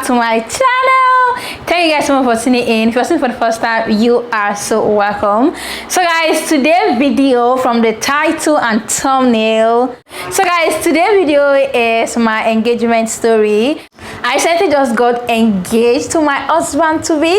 to my channel. Thank you guys so much for tuning in. If you're watching for the first time, you are so welcome. So guys, today's video, from the title and thumbnail, today's video is my engagement story. I recently just got engaged to my husband to be.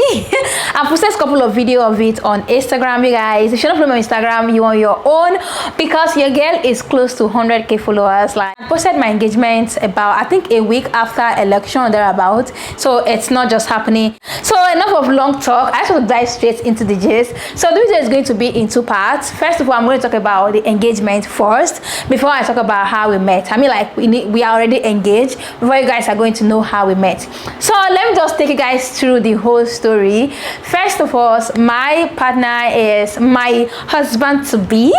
I posted a couple of videos of it on Instagram, you guys. If you're not following my Instagram, you on your own, because your girl is close to 100k followers. Like, I posted my engagement about, I think, a week after election or thereabout. So it's not just happening. So enough of long talk. I just want to dive straight into the gist. So the video is going to be in two parts. First of all, I'm going to talk about the engagement first before I talk about how we met. I mean, like, we are already engaged before you guys are going to know how we met. So let me just take you guys through the whole story. First of all, my partner is my husband to be.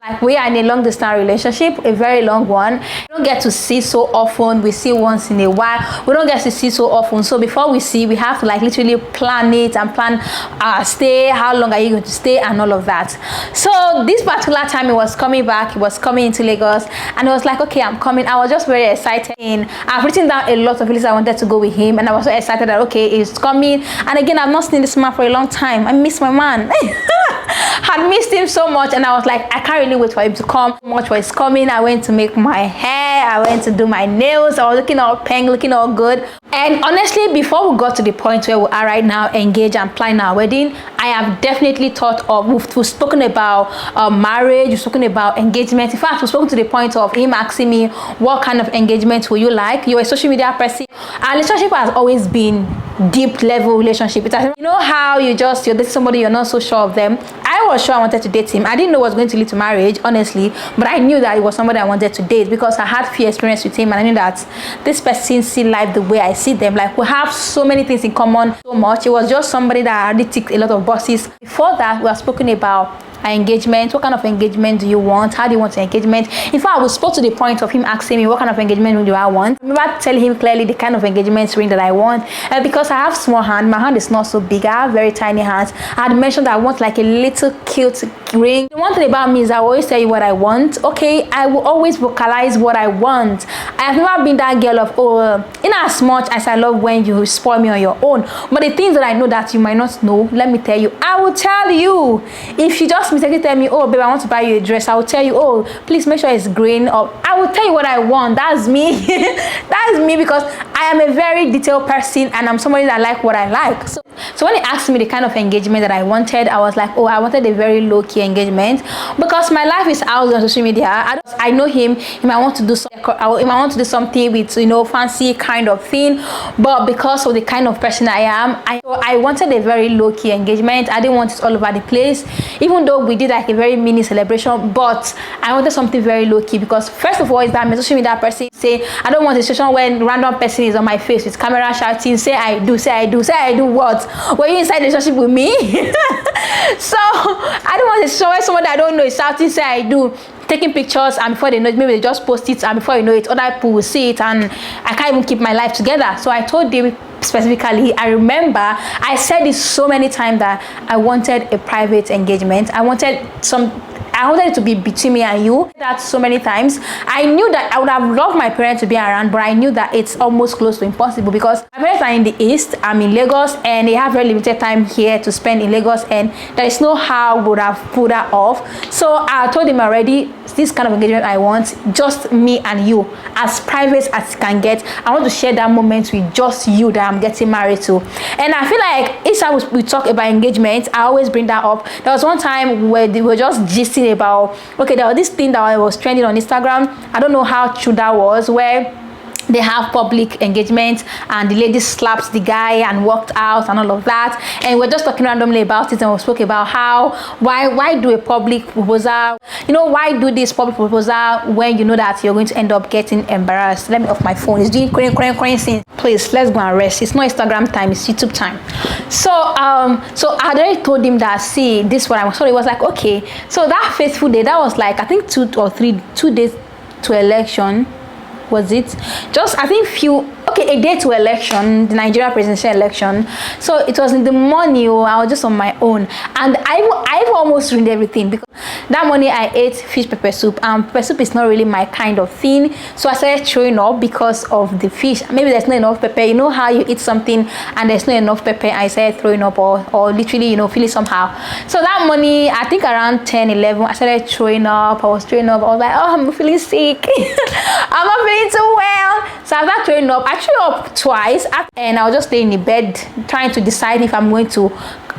Like, we are in a long distance relationship, a very long one. We don't get to see so often. We see once in a while. We don't get to see so often. So before we see, we have to like literally plan it and plan our stay. How long are you going to stay and all of that. So this particular time he was coming back, he was coming into Lagos, and I was like, okay, I'm coming. I was just very excited. I've written down a lot of places I wanted to go with him, and I was so excited that okay, he's coming. And again, I've not seen this man for a long time. I miss my man. Had missed him so much, and I was like, I can't really wait for him to come. Much for his coming. I went to make my hair, I went to do my nails. I was looking all pink, looking all good. And honestly, before we got to the point where we are right now, engaged and planning our wedding, I have definitely thought of, we've spoken about marriage, we've spoken about engagement. In fact, we've spoken to the point of him asking me, what kind of engagement will you like? You're a social media person. Our relationship has always been deep level relationship. It has, you know how you're dating somebody, you're not so sure of them. I was sure I wanted to date him. I didn't know it was going to lead to marriage, honestly, but I knew that it was somebody I wanted to date because I had few experience with him, and I knew that this person see life the way I see them. Like, we have so many things in common, so much. It was just somebody that already ticked a lot of boxes. Before that, we have spoken about our engagement. What kind of engagement do you want? How do you want an engagement? In fact, we spoke to the point of him asking me what kind of engagement do I want. I remember telling him clearly the kind of engagement ring that I want, because I have small hand. My hand is not so big. I have very tiny hands. I had mentioned that I want like a little cute ring. The one thing about me is I will always tell you what I want. Okay, I will always vocalize what I want. I have never been that girl of, in as much as I love when you spoil me on your own, but the things that I know that you might not know, let me tell you, I will tell you. If you just mistakenly tell me, oh babe, I want to buy you a dress, I will tell you, oh please make sure it's green, or I will tell you what I want. That's me. That's me, because I am a very detailed person, and I'm somebody that like what I like. So when he asked me the kind of engagement that I wanted, I was like, oh, I wanted a very low-key engagement, because my life is out on social media. I know him. He might want to do something with, you know, fancy kind of thing, but because of the kind of person I am, I wanted a very low-key engagement. I didn't want it all over the place, even though we did like a very mini celebration, but I wanted something very low-key, because first of all, is that I'm a social media person. Say, I don't want a situation when random person is on my face with camera shouting, say I do, say I do, say I do what? Were you inside the relationship with me? So I don't want to show where somebody I don't know is shouting, say I do, taking pictures, and before they know it, maybe they just post it, and before you know it, other people will see it, and I can't even keep my life together. So I told David specifically, I remember I said this so many times, that I wanted a private engagement. I wanted it to be between me and you. That so many times. I knew that I would have loved my parents to be around, but I knew that it's almost close to impossible, because my parents are in the East, I'm in Lagos, and they have very limited time here to spend in Lagos, and there is no how I would have put that off. So I told him already, this kind of engagement I want, just me and you, as private as it can get. I want to share that moment with just you that I'm getting married to. And I feel like each time we talk about engagement, I always bring that up. There was one time where they were just gisting about, okay, there was this thing that was trending on Instagram. I don't know how true that was, where they have public engagement and the lady slaps the guy and walked out and all of that, and we're just talking randomly about it, and we spoke about how why do a public proposal, you know, why do this public proposal when you know that you're going to end up getting embarrassed. Let me off my phone, it's doing crazy. Please, let's go and rest. It's not Instagram time, it's YouTube time. So I already told him that, see, this is what I want. So it was like, okay. So that faithful day, that was like, I think 2 days to election. Was it just, I think okay, a day to election, the Nigeria presidential election. So it was in the morning. I was just on my own, and I've almost ruined everything because that morning I ate fish pepper soup, and pepper soup is not really my kind of thing. So I started throwing up because of the fish. Maybe there's not enough pepper. You know how you eat something and there's not enough pepper, I started throwing up, or literally, feeling somehow. So that morning, I think around 10, 11, I started throwing up. I was throwing up. I was like, oh, I'm feeling sick. I'm not feeling too well. So I started throwing up. I threw up twice, and I was just laying in the bed trying to decide if I'm going to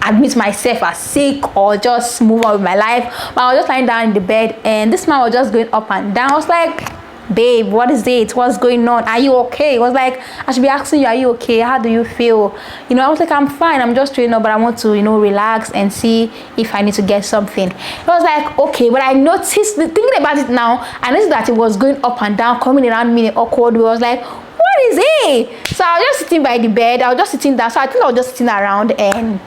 admit myself as sick or just move on with my life. But I was just lying down in the bed, and this man was just going up and down. I was like, babe, what is it? What's going on? Are you okay? It was like, I should be asking you, are you okay? How do you feel? I was like, I'm fine. I'm just throwing up, but I want to, relax and see if I need to get something. It was like, okay, but I noticed, thinking about it now, I noticed that it was going up and down, coming around me in an awkward way. I was like, what is it? So I was just sitting by the bed. I was just sitting down. So I think I was just sitting around, and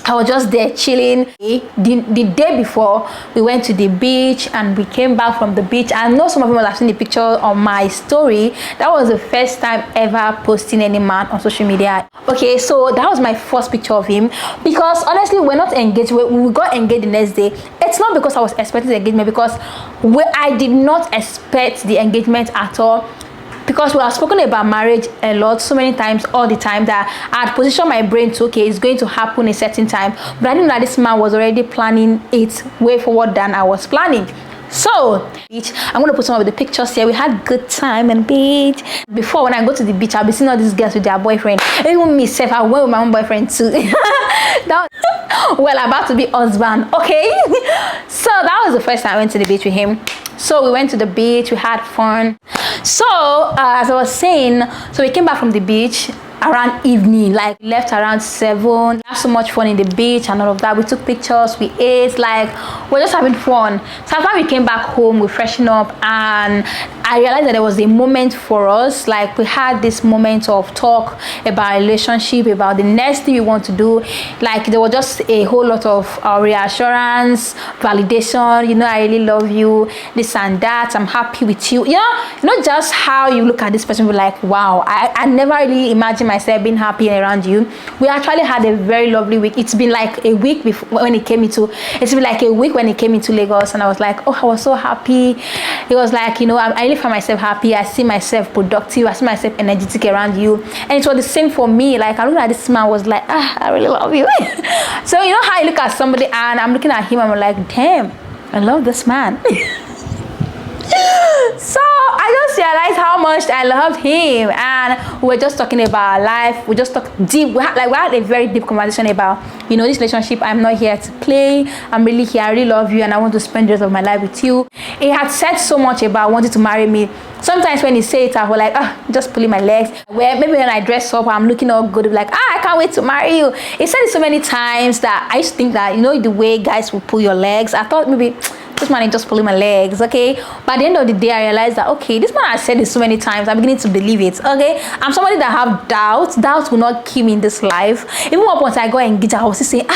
I was just there chilling. The day before, we went to the beach, and we came back from the beach. I know some of you will have seen the picture on my story. That was the first time ever posting any man on social media. Okay, so that was my first picture of him, because honestly, we're not engaged. We got engaged the next day. It's not because I was expecting the engagement, because I did not expect the engagement at all. Because we have spoken about marriage a lot, so many times, all the time, that I had positioned my brain to, okay, it's going to happen a certain time. But I didn't know that this man was already planning it way forward than I was planning. So, beach, I'm going to put some of the pictures here. We had good time and beach. Before, when I go to the beach, I'll be seeing all these girls with their boyfriend. Even myself, I went with my own boyfriend too. Well, about to be husband, okay? So that was the first time I went to the beach with him. So we went to the beach, we had fun. So as I was saying, so we came back from the beach around evening, like left around 7. We had so much fun in the beach and all of that. We took pictures, we ate, like we're just having fun. So after we came back home, we freshened up, and I realized that there was a moment for us. Like we had this moment of talk about relationship, about the next thing we want to do. Like there was just a whole lot of reassurance, validation. I really love you, this and that. I'm happy with you. Not just how you look at this person, but like, wow, I never really imagined myself being happy around you. We actually had a very lovely week. It's been like a week before when it came into. It's been like a week when it came into Lagos, and I was like, oh, I was so happy. It was like, I really find myself happy. I see myself productive. I see myself energetic around you, and it was the same for me. Like I looked at this man, was like, I really love you. So how I look at somebody, and I'm looking at him, I'm like, damn, I love this man. So I just realized how much I loved him, and we were just talking about our life. We just talked deep. We had a very deep conversation about this relationship. I'm not here to play. I'm really here. I really love you, and I want to spend the rest of my life with you. He had said so much about wanting to marry me. Sometimes when he said it, I was like, just pulling my legs. Where maybe when I dress up, I'm looking all good, like, I can't wait to marry you. He said it so many times that I used to think that the way guys will pull your legs. I thought maybe this man is just pulling my legs, okay? But at the end of the day, I realized that, okay, this man has said it so many times, I'm beginning to believe it, okay? I'm somebody that have doubts. Doubts will not kill me in this life. Even once I go engaged, I was just saying,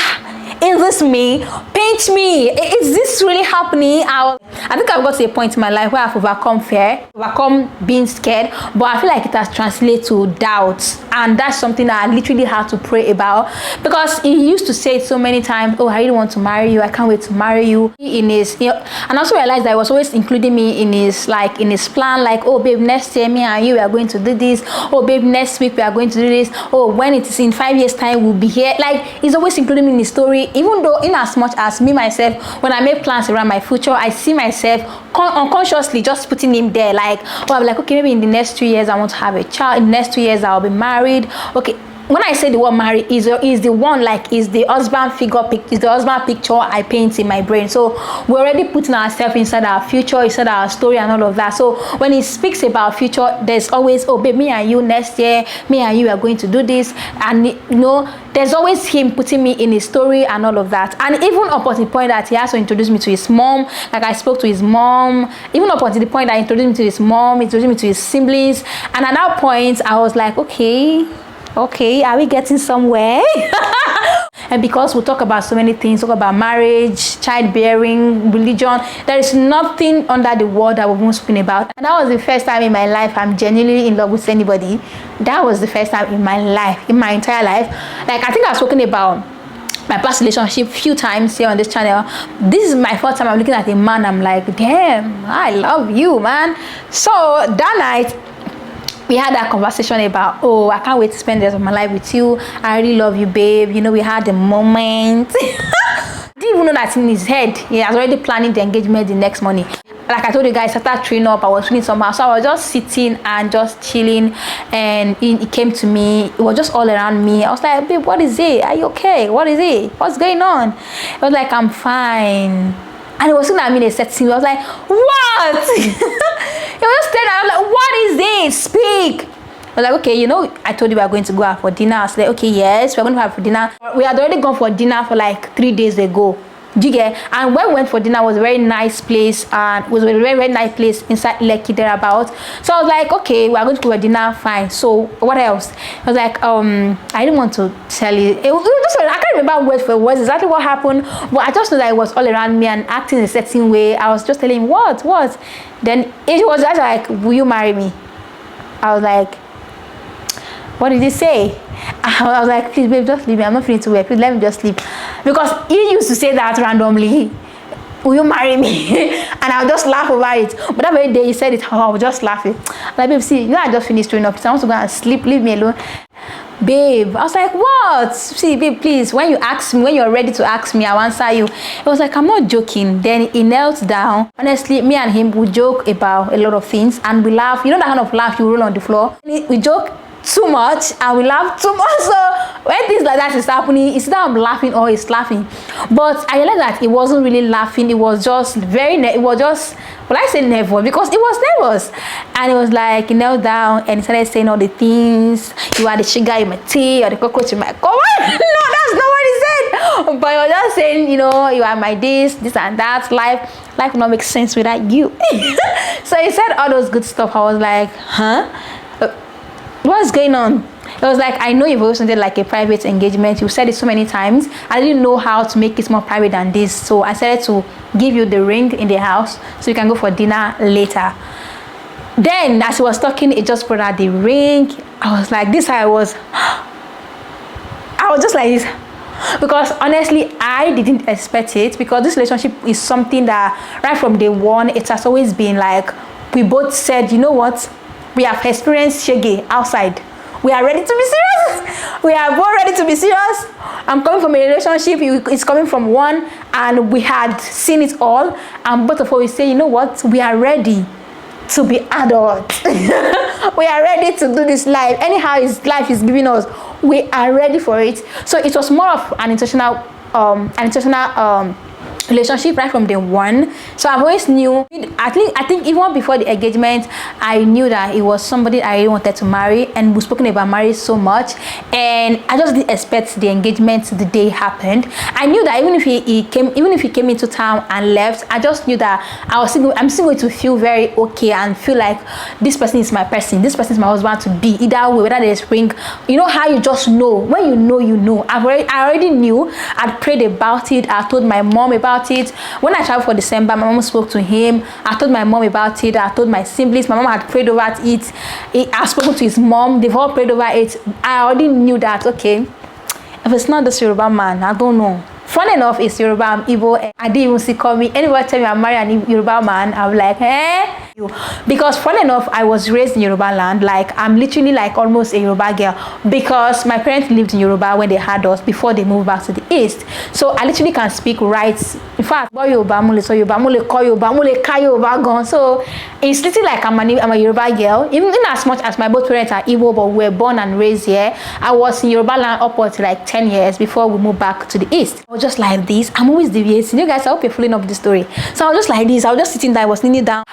is this me? Paint me. Is this really happening? I think I've got to a point in my life where I've overcome fear, overcome being scared, but I feel like it has translated to doubt, and that's something that I literally had to pray about, because he used to say it so many times. Oh, I really want to marry you. I can't wait to marry you. In his, and I also realized that he was always including me in his plan. Like, oh, babe, next year me and you we are going to do this. Oh, babe, next week we are going to do this. Oh, when it is in 5 years' time, we'll be here. Like, he's always including me in his story. Even though, in as much as me myself, when I make plans around my future, I see myself unconsciously just putting him there. Like, I'm like, okay, maybe in the next 2 years I want to have a child. In the next 2 years I'll be married. Okay. When I say the word marry, is the one, like, is the husband figure, is the husband picture I paint in my brain. So we're already putting ourselves inside our future, inside our story and all of that. So when he speaks about future, there's always, oh babe, me and you next year, me and you are going to do this, and there's always him putting me in his story and all of that. And even up until the point that he has to introduce me to his mom, like I spoke to his mom, even up until the point that he introduced me to his mom, introduced me to his siblings, and at that point I was like, okay, are we getting somewhere? And because we talk about so many things, talk about marriage, childbearing, religion, there is nothing under the world that we won't speak about. And that was the first time in my life I'm genuinely in love with anybody. That was the first time in my life, in my entire life. Like, I think I've spoken about my past relationship few times here on this channel. This is my first time I'm looking at a man, I'm like, damn, I love you, man. So that night we had that conversation about, oh, I can't wait to spend the rest of my life with you, I really love you, babe. You know, we had the moment. Didn't even know that in his head he was already planning the engagement the next morning. Like I told you guys, I started training up, I was feeling somehow, so I was just sitting and just chilling, and he came to me. It was just all around me. I was like, babe, what is it? Are you okay? What is it? What's going on? It was like, I'm fine. And he was looking at me in a setting. I was like, what? He was just staring at me. I was like, what is this? Speak. I was like, okay, you know, I told you we are going to go out for dinner. I was like, okay, yes, we're going to have for dinner. We had already gone for dinner for like 3 days ago. Do you get? And when we went for dinner, it was a very nice place, and it was a very, very nice place inside Lekki thereabouts. So I was like, okay, we are going to go for dinner, fine. So what else? I was like, I didn't want to tell you. It was just, I can't remember word for words exactly what happened, but I just know that it was all around me and acting in a certain way. I was just telling him what. Then it was just like, will you marry me? I was like, what did he say? I was like, please, babe, just leave me. I'm not feeling too well. Please let me just sleep. Because he used to say that randomly. Will you marry me? And I'll just laugh over it. But that very day he said it, I was just laughing. Like, babe, see, you know, I just finished training up. So I want to go and sleep. Leave me alone. Babe, I was like, what? See, babe, please, when you ask me, when you're ready to ask me, I'll answer you. It was like, I'm not joking. Then he knelt down. Honestly, me and him, we joke about a lot of things and we laugh. You know that kind of laugh you roll on the floor? We joke too much and we laugh too much. So when things like that is happening, it's either I'm laughing or he's laughing. But I realized that it wasn't really laughing. It was just it was just, well, I say nervous because it was nervous. And it was like, he knelt down and he started saying all the things. You are the sugar in my tea, or the cockroach in my coffee. No, that's not what he said. But he was just saying, you know, you are my this and that. Life will not make sense without you. So he said all those good stuff. I was like, huh? What's going on? It was like, I know you've always wanted like a private engagement. You said it so many times. I didn't know how to make it more private than this. So I decided to give you the ring in the house so you can go for dinner later. Then as he was talking, it just brought out the ring. I was like, I was just like this. Because honestly, I didn't expect it, because this relationship is something that right from day one, it has always been like, we both said, you know what? We have experienced shege outside. We are ready to be serious. We are both ready to be serious. I'm coming from a relationship. It's coming from one, and we had seen it all. And both of us, we say, you know what? We are ready to be adults. We are ready to do this life. Anyhow, life is giving us. We are ready for it. So it was more of an intentional relationship right from day one. So I've always knew, I think even before the engagement, I knew that it was somebody I really wanted to marry, and we've spoken about marriage so much, and I just didn't expect the engagement the day it happened. I knew that even if he came into town and left, I just knew that I'm still going to feel very okay and feel like this person is my person, this person is my husband to be, either way, whether there's ring. You know how you just know, when you know, you know. I already knew. I'd prayed about it. I told my mom about it. When I traveled for December, my mom spoke to him. I told my mom about it. I told my siblings. My mom had prayed over it. I've spoken to his mom. They've all prayed over it. I already knew that, okay, if it's not this Yoruba man, I don't know. Funny enough, it's Yoruba, I'm Igbo. I didn't even see call me. Anybody tell me I'm marrying a Yoruba man, I'm like, eh? Because funny enough, I was raised in Yoruba land. Like, I'm literally like almost a Yoruba girl, because my parents lived in Yoruba when they had us before they moved back to the east. So I literally can speak right. In fact, Yoruba, so it's literally like I'm a Yoruba girl. Even as much as my both parents are Igbo, but we were born and raised here. I was in Yoruba land upwards to like 10 years before we moved back to the east. I was just like this. I'm always deviating. You guys, I hope you're following up this story. So I was just like this. I was just sitting there. I was kneeling down.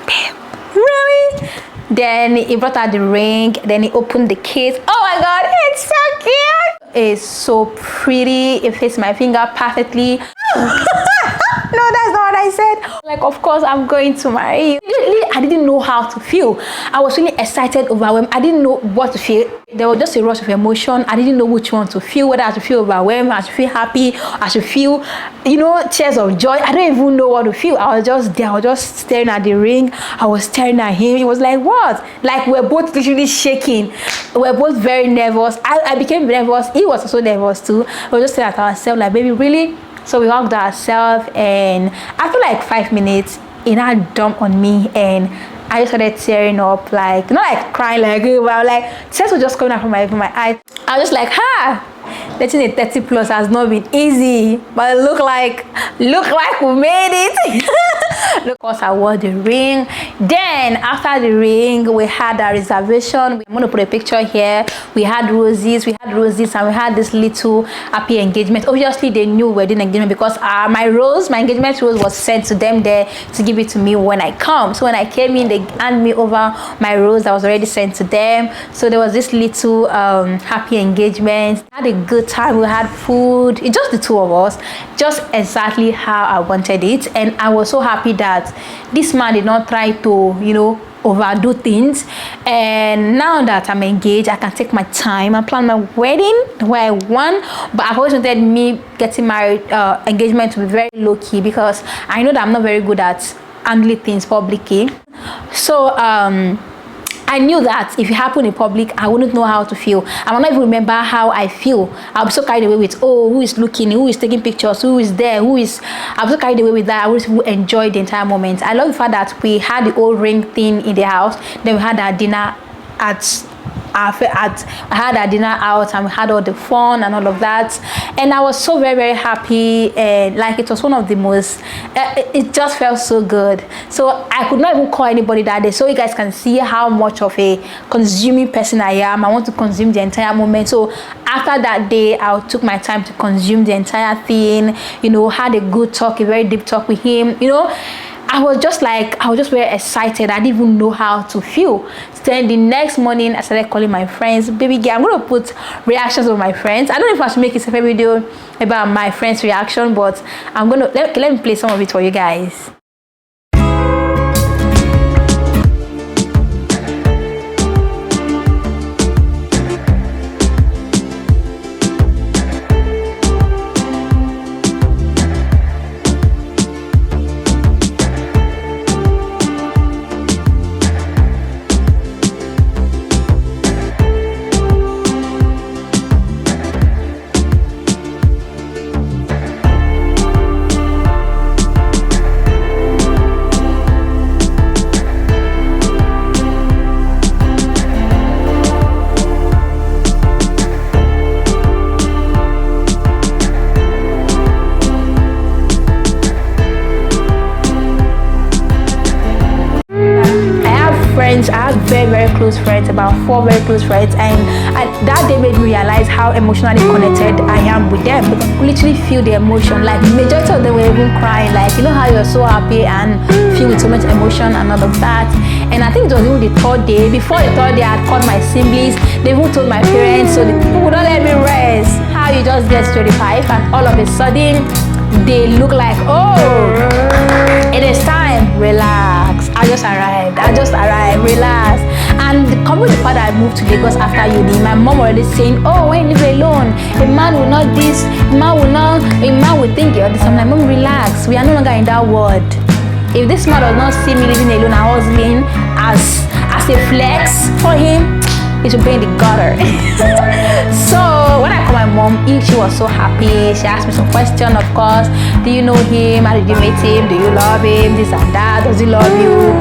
Babe, really? Then he brought out the ring. Then he opened the case. Oh my God, it's so cute. It's so pretty. It fits my finger perfectly. No, that's not what I I said, like, of course I'm going to marry you. Immediately, I didn't know how to feel. I was really excited, overwhelmed. I didn't know what to feel. There was just a rush of emotion. I didn't know which one to feel, whether I should feel overwhelmed, I should feel happy, I should feel, tears of joy. I don't even know what to feel. I was just there. I was just staring at the ring. I was staring at him. It was like, what? Like, we're both literally shaking. We're both very nervous. I became nervous. He was also nervous too. We were just staring at ourselves like, baby, really? So we hugged ourselves, and after like 5 minutes, he now dumped on me, and I just started tearing up, like, not like crying, like, but like tears were just coming out from my eyes. I was just like, dating a 30 plus has not been easy, but it look like we made it. Of course, I wore the ring. Then after the ring, we had a reservation. I'm gonna put a picture here. We had roses, and we had this little happy engagement. Obviously, they knew we were doing engagement because my engagement rose was sent to them there to give it to me when I come. So when I came in, they handed me over my rose that was already sent to them. So there was this little happy engagement. I had a good time. We had food. It's just the two of us, just exactly how I wanted it. And I was so happy that this man did not try to, overdo things. And now that I'm engaged, I can take my time and plan my wedding the way I want. But I've always wanted me getting married, engagement to be very low-key, because I know that I'm not very good at handling things publicly. So I knew that if it happened in public, I wouldn't know how to feel. I might not even remember how I feel. I'll be so carried away with, who is looking, who is taking pictures, who is there, I'll be so carried away with that. I wouldn't enjoy the entire moment. I love the fact that we had the whole ring thing in the house. Then we had our dinner I had our dinner out, and we had all the fun and all of that, and I was so very, very happy. And like, it was one of the most it just felt so good. So I could not even call anybody that day, so you guys can see how much of a consuming person I am. I want to consume the entire moment. So after that day, I took my time to consume the entire thing, had a good talk, a very deep talk with him. I was just very excited. I didn't even know how to feel. Then the next morning, I started calling my friends. Baby girl, I'm going to put reactions of my friends. I don't know if I should make a separate video about my friends' reaction, but I'm going to, let me play some of it for you guys. I have very, very close friends, about 4 very close friends, and that day made me realize how emotionally connected I am with them. Because I literally feel the emotion. Like, majority of them were even crying, like, how you're so happy and feel with so much emotion and all of that. And I think it was even the 3rd day. Before the 3rd day, I had called my siblings. They even told my parents, so the people would not let me rest. How you just get 25 and all of a sudden they look like, it is time, relax. I just arrived, relax. And coming with the fact that I moved to Lagos after uni, my mom already saying, when you live alone, a man will not this, a man will think you're this. I'm like, mom, relax, we are no longer in that world. If this man does not see me living alone and hustling as a flex for him, it will be in the gutter. So when I called my mom, she was so happy. She asked me some questions, of course. Do you know him? How did you meet him? Do you love him? This and that. Does he love you?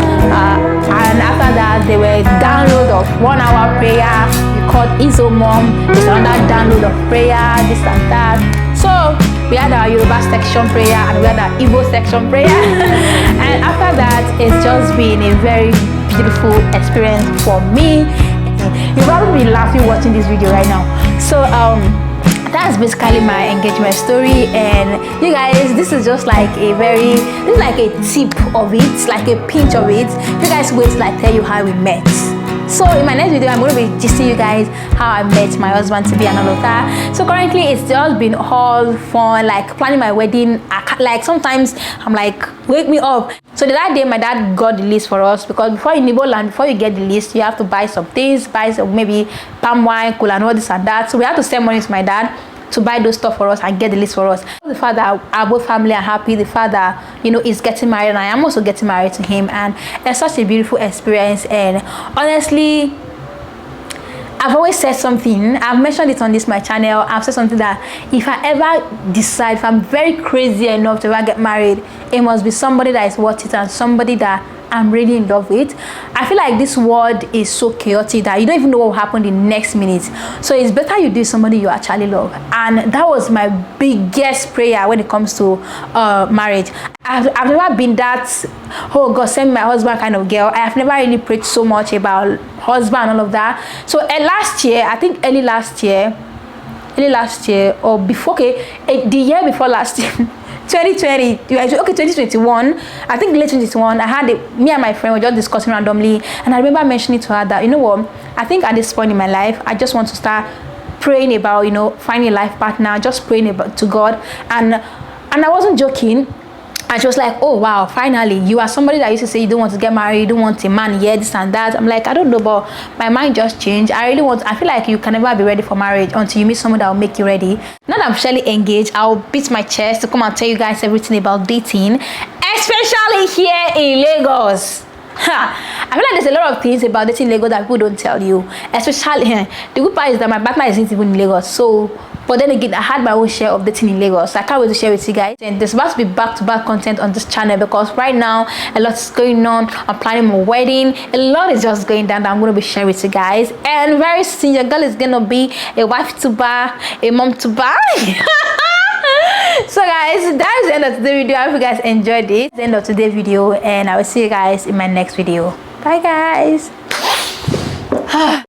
And after that, there were download of 1 hour prayer. We called Izo Mom. There's another download of prayer, this and that. So we had our Yoruba section prayer and we had our Igbo section prayer. And after that, it's just been a very beautiful experience for me. You'll probably be laughing watching this video right now. So that's basically my engagement story, and you guys, this is just like a tip of it, like a pinch of it. You guys wait till I tell you how we met. So in my next video, I'm going to be gisting you guys how I met my husband to be and all of that. So currently it's just been all fun, like planning my wedding. Like sometimes I'm like, wake me up. So that day my dad got the list for us, because before in Igbo land, before you get the list, you have to buy some things, buy some maybe palm wine, cola, and all this and that. So we have to send money to my dad to buy those stuff for us and get the list for us. The fact that our both family are happy, the fact that, you know, is getting married and I am also getting married to him, and it's such a beautiful experience. And honestly, I've always said something, I've mentioned it on this my channel, I've said something that if I ever decide, if I'm very crazy enough to ever get married, it must be somebody that is worth it and somebody that I'm really in love with. I feel like this world is so chaotic that you don't even know what will happen the next minute. So it's better you do somebody you actually love. And that was my biggest prayer when it comes to marriage. I've never been that, oh God, send me my husband kind of girl. I have never really prayed so much about husband and all of that. So last year, I think early last year or before, okay, the year before last year, 2020, okay, 2021, I think late 2021, I had me and my friend were just discussing randomly, and I remember mentioning to her that, you know what, I think at this point in my life, I just want to start praying about, you know, finding a life partner, just praying about to God. And I wasn't joking. And she was like, oh wow, finally, you are somebody that used to say you don't want to get married, you don't want a man yet, this and that. I'm like, I don't know, but my mind just changed. I feel like you can never be ready for marriage until you meet someone that will make you ready. Now that I'm officially engaged, I'll beat my chest to come and tell you guys everything about dating, especially here in Lagos. I feel like there's a lot of things about dating in Lagos that people don't tell you, especially the good part is that my partner isn't even in Lagos. So, but then again, I had my own share of dating in Lagos, so I can't wait to share with you guys. And there's about to be back-to-back content on this channel, because right now a lot is going on. I'm planning my wedding, a lot is just going down that I'm going to be sharing with you guys. And very soon your girl is going to be a wife to bar, a mom to bar. So guys, that is the end of today's video. I hope you guys enjoyed it. The end of today's video, and I will see you guys in my next video. Bye guys.